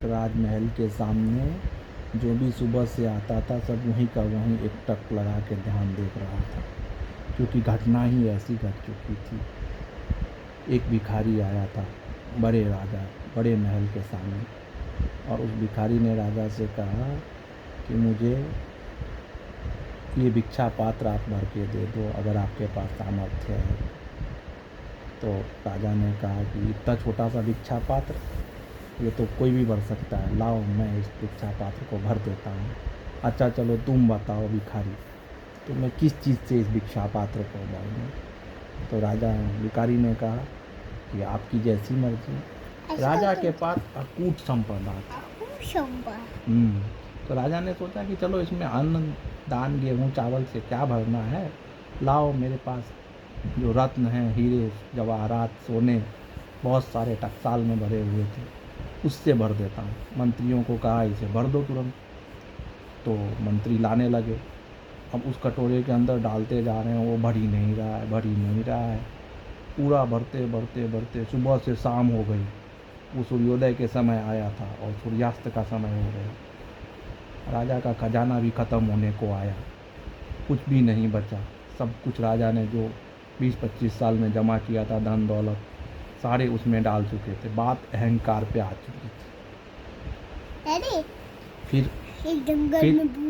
राजमहल के सामने जो भी सुबह से आता था सब वहीं का वहीं एक टक लगा के ध्यान देख रहा था, क्योंकि घटना ही ऐसी घट चुकी थी। एक भिखारी आया था बड़े महल के सामने, और उस भिखारी ने राजा से कहा कि मुझे ये भिक्षा पात्र आप भर के दे दो अगर आपके पास सामर्थ्य है। तो राजा ने कहा कि इतना छोटा सा भिक्षा पात्र, ये तो कोई भी भर सकता है, लाओ मैं इस भिक्षा पात्र को भर देता हूँ। अच्छा चलो तुम बताओ भिखारी, तो मैं किस चीज़ से इस भिक्षा पात्र को भरूँ? तो भिखारी ने कहा कि आपकी जैसी मर्जी। राजा के पास अकूट संपदा था। तो राजा ने सोचा कि चलो इसमें अन्न दान गेहूँ चावल से क्या भरना है, लाओ मेरे पास जो रत्न हैं, हीरे जवाहरात सोने बहुत सारे टकसाल में भरे हुए थे, उससे भर देता हूँ। मंत्रियों को कहा इसे भर दो तुरंत। तो मंत्री लाने लगे। अब उस कटोरे के अंदर डालते जा रहे हैं, वो भर ही नहीं रहा है। पूरा भरते भरते भरते सुबह से शाम हो गई। वो सूर्योदय के समय आया था और सूर्यास्त का समय हो गया। राजा का खजाना भी ख़त्म होने को आया, कुछ भी नहीं बचा। सब कुछ राजा ने जो 20-25 साल में जमा किया था धन दौलत, सारे उसमें डाल चुके थे। बात अहंकार पे आ चुकी थी। फिर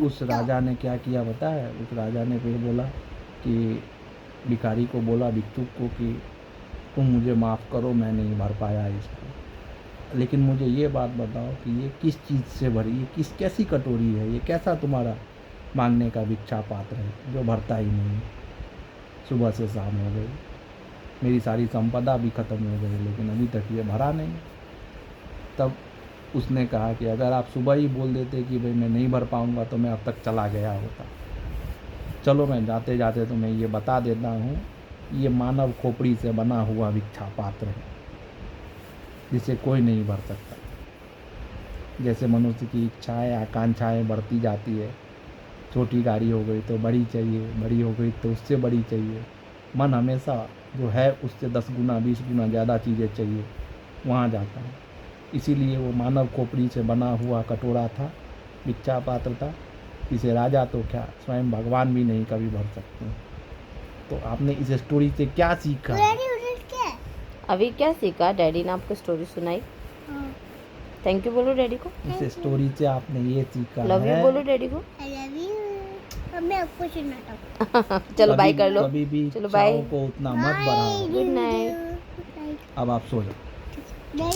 उस राजा ने क्या किया पता है? उस राजा ने फिर बोला कि भिखारी को बोला, भिक्षुक को, कि तुम मुझे माफ़ करो, मैं नहीं भर पाया इसको, लेकिन मुझे ये बात बताओ कि ये किस चीज़ से भरी, ये कैसी कटोरी है, ये कैसा तुम्हारा मांगने का भिक्षा पात्र है जो भरता ही नहीं। सुबह से शाम हो गई, मेरी सारी संपदा भी ख़त्म हो गई, लेकिन अभी तक ये भरा नहीं। तब उसने कहा कि अगर आप सुबह ही बोल देते कि भाई मैं नहीं भर पाऊँगा तो मैं अब तक चला गया होता। चलो मैं जाते जाते तुम्हें ये बता देता हूँ, ये मानव खोपड़ी से बना हुआ भिक्षा पात्र है जिसे कोई नहीं भर सकता। जैसे मनुष्य की इच्छाएं आकांक्षाएं बढ़ती जाती है, छोटी गाड़ी हो गई तो बड़ी चाहिए, बड़ी हो गई तो उससे बड़ी चाहिए। मन हमेशा जो है उससे 10 गुना 20 गुना ज़्यादा चीज़ें चाहिए, वहाँ जाता है। इसीलिए वो मानव खोपड़ी से बना हुआ कटोरा था, भिक्षा पात्र था, इसे राजा तो क्या स्वयं भगवान भी नहीं कभी भर सकते। तो आपने इस स्टोरी से क्या सीखा? अभी क्या सीखा? डैडी ने आपको स्टोरी सुनाई। थैंक यू बोलो डैडी को। इस स्टोरी से आपने ये सीखा लव यू बोलो डैडी को। मैं आपको सुनाता हूँ। चलो बाय कर लो। कभी भी चलो बाय, को उतना मत बढ़ाओ। Good night. अब आप सो जाओ।